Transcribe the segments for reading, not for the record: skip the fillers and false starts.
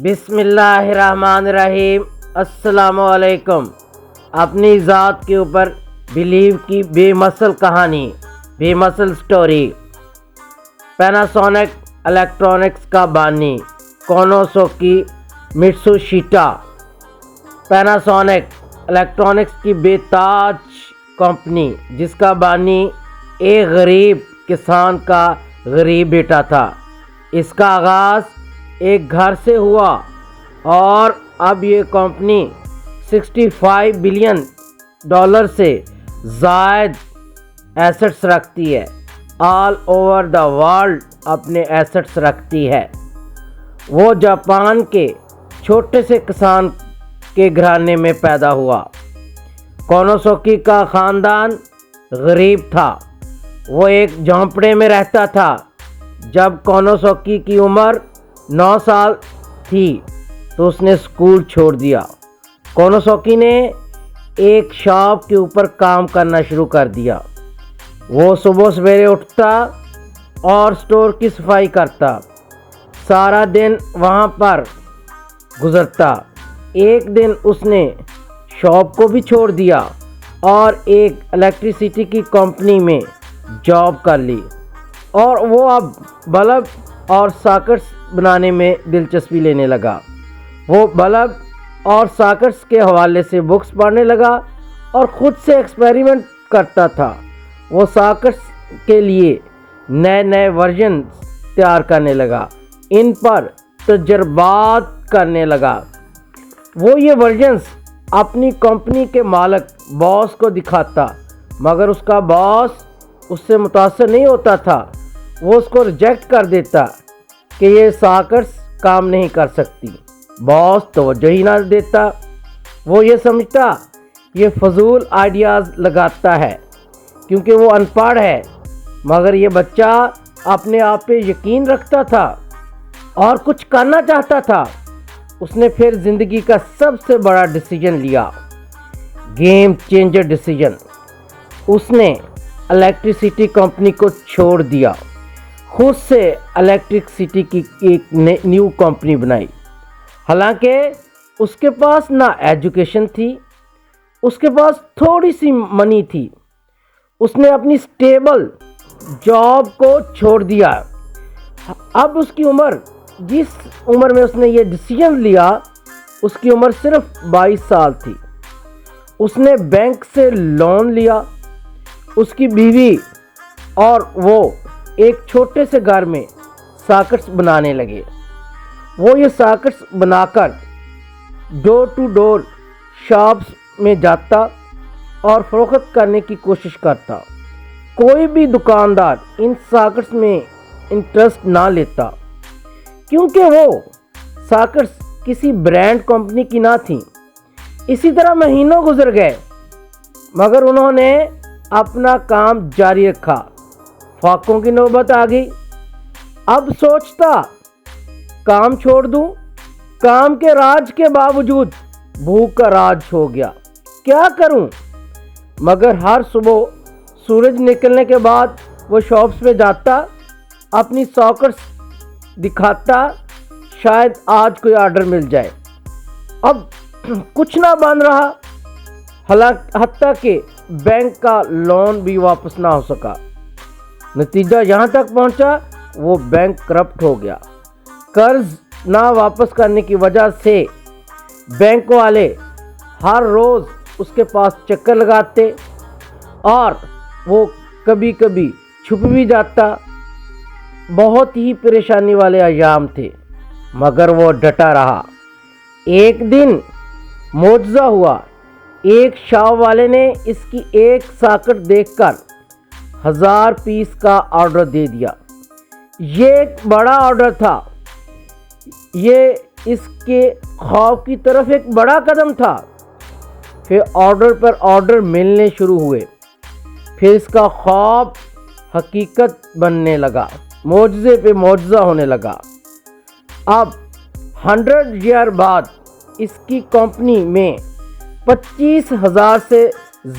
بسم اللہ الرحمن الرحیم۔ السلام علیکم۔ اپنی ذات کے اوپر بلیو کی بے مثل کہانی، بے مثل سٹوری۔ پیناسونک الیکٹرانکس کا بانی کونوسوکی مٹسوشیتا۔ پیناسونک الیکٹرانکس کی بے تاج کمپنی، جس کا بانی ایک غریب کسان کا غریب بیٹا تھا۔ اس کا آغاز ایک گھر سے ہوا اور اب یہ کمپنی $65 بلین سے زائد ایسٹس رکھتی ہے۔ آل اوور دا ورلڈ اپنے ایسٹس رکھتی ہے۔ وہ جاپان کے چھوٹے سے کسان کے گھرانے میں پیدا ہوا۔ کونوسوکی کا خاندان غریب تھا۔ وہ ایک جھونپڑے میں رہتا تھا۔ جب کونوسوکی کی عمر 9 سال تھی تو اس نے اسکول چھوڑ دیا۔ کونوسوکی نے ایک شاپ کے اوپر کام کرنا شروع کر دیا۔ وہ صبح سویرے اٹھتا اور اسٹور کی صفائی کرتا۔ سارا دن وہاں پر گزرتا۔ ایک دن اس نے شاپ کو بھی چھوڑ دیا اور ایک الیکٹریسٹی کی کمپنی میں جاب کر لی، اور وہ اب بلب اور ساکٹس بنانے میں دلچسپی لینے لگا۔ وہ بلب اور ساکٹس کے حوالے سے بکس پڑھنے لگا اور خود سے ایکسپیریمنٹ کرتا تھا۔ وہ ساکٹس کے لیے نئے ورژن تیار کرنے لگا، ان پر تجربات کرنے لگا۔ وہ یہ ورژنز اپنی کمپنی کے مالک باس کو دکھاتا، مگر اس کا باس اس سے متاثر نہیں ہوتا تھا۔ وہ اس کو ریجیکٹ کر دیتا کہ یہ ساکٹس کام نہیں کر سکتی۔ باس توجہ ہی نہ دیتا۔ وہ یہ سمجھتا یہ فضول آئیڈیاز لگاتا ہے کیونکہ وہ ان پڑھ ہے، مگر یہ بچہ اپنے آپ پہ یقین رکھتا تھا اور کچھ کرنا چاہتا تھا۔ اس نے پھر زندگی کا سب سے بڑا ڈیسیجن لیا، گیم چینجر ڈیسیجن۔ اس نے الیکٹریسٹی کمپنی کو چھوڑ دیا، خود سے الیکٹریسٹی کی ایک نیو کمپنی بنائی۔ حالانکہ اس کے پاس نہ ایجوکیشن تھی، اس کے پاس تھوڑی سی منی تھی۔ اس نے اپنی سٹیبل جاب کو چھوڑ دیا۔ اب اس کی عمر، جس عمر میں اس نے یہ ڈیسیجن لیا، اس کی عمر صرف 22 سال تھی۔ اس نے بینک سے لون لیا۔ اس کی بیوی اور وہ ایک چھوٹے سے گھر میں ساکٹس بنانے لگے۔ وہ یہ ساکٹس بنا کر ڈور ٹو ڈور شاپس میں جاتا اور فروخت کرنے کی کوشش کرتا۔ کوئی بھی دکاندار ان ساکٹس میں انٹرسٹ نہ لیتا کیونکہ وہ ساکٹس کسی برانڈ کمپنی کی نہ تھیں۔ اسی طرح مہینوں گزر گئے، مگر انہوں نے اپنا کام جاری رکھا۔ فاقوں کی نوبت آ گئی۔ اب سوچتا کام چھوڑ دوں، کام کے راج کے باوجود بھوک کا راج ہو گیا، کیا کروں؟ مگر ہر صبح سورج نکلنے کے بعد وہ شاپس میں جاتا، اپنی ساکٹس دکھاتا، شاید آج کوئی آرڈر مل جائے۔ اب کچھ نہ بن رہا، حتیٰ کہ بینک کا لون بھی واپس نہ ہو سکا۔ نتیجہ یہاں تک پہنچا، وہ بینک کرپٹ ہو گیا۔ قرض نہ واپس کرنے کی وجہ سے بینک والے ہر روز اس کے پاس چکر لگاتے اور وہ کبھی کبھی چھپ بھی جاتا۔ بہت ہی پریشانی والے ایام تھے، مگر وہ ڈٹا رہا۔ ایک دن معجزہ ہوا۔ ایک شاپ والے نے اس کی ایک ساکٹ دیکھ کر 1000 پیس کا آرڈر دے دیا۔ یہ ایک بڑا آرڈر تھا۔ یہ اس کے خواب کی طرف ایک بڑا قدم تھا۔ پھر آرڈر پر آرڈر ملنے شروع ہوئے۔ پھر اس کا خواب حقیقت بننے لگا، معجزے پہ معجزہ ہونے لگا۔ اب 100 ایئر بعد اس کی کمپنی میں 25,000 سے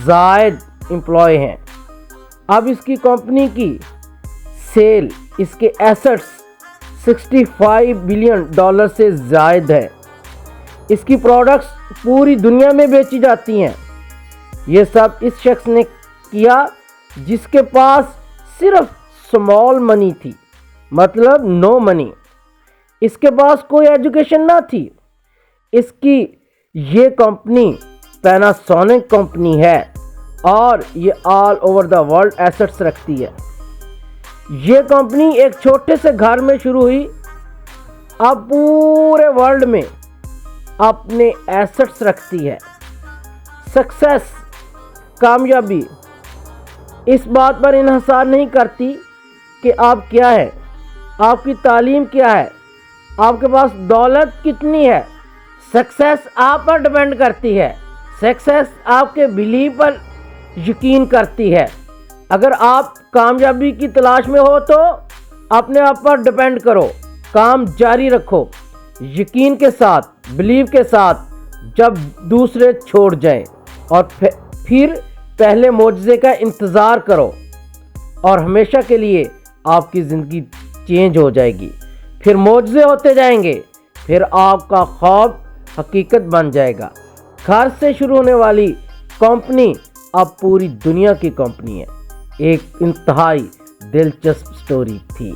زائد امپلائی ہیں۔ اب اس کی کمپنی کی سیل، اس کے ایسٹس 65 بلین ڈالر سے زائد ہے۔ اس کی پروڈکٹس پوری دنیا میں بیچی جاتی ہیں۔ یہ سب اس شخص نے کیا جس کے پاس صرف سمال منی تھی، مطلب نو منی۔ اس کے پاس کوئی ایجوکیشن نہ تھی۔ اس کی یہ کمپنی پیناسونک کمپنی ہے اور یہ all over the world assets رکھتی ہے۔ یہ کمپنی ایک چھوٹے سے گھر میں شروع ہوئی، اب پورے ورلڈ میں اپنے ایسٹس رکھتی ہے۔ سکسیس، کامیابی اس بات پر انحصار نہیں کرتی کہ آپ کیا ہے، آپ کی تعلیم کیا ہے، آپ کے پاس دولت کتنی ہے۔ سکسیس آپ پر ڈیپینڈ کرتی ہے۔ سکسیس آپ کے بلیف پر یقین کرتی ہے۔ اگر آپ کامیابی کی تلاش میں ہو تو اپنے آپ پر ڈیپینڈ کرو، کام جاری رکھو، یقین کے ساتھ، بلیف کے ساتھ، جب دوسرے چھوڑ جائیں، اور پھر پہلے معجزے کا انتظار کرو اور ہمیشہ کے لیے آپ کی زندگی چینج ہو جائے گی۔ پھر معجزے ہوتے جائیں گے، پھر آپ کا خواب حقیقت بن جائے گا۔ گھر سے شروع ہونے والی کمپنی اب پوری دنیا کی کمپنی ہے۔ ایک انتہائی دلچسپ سٹوری تھی۔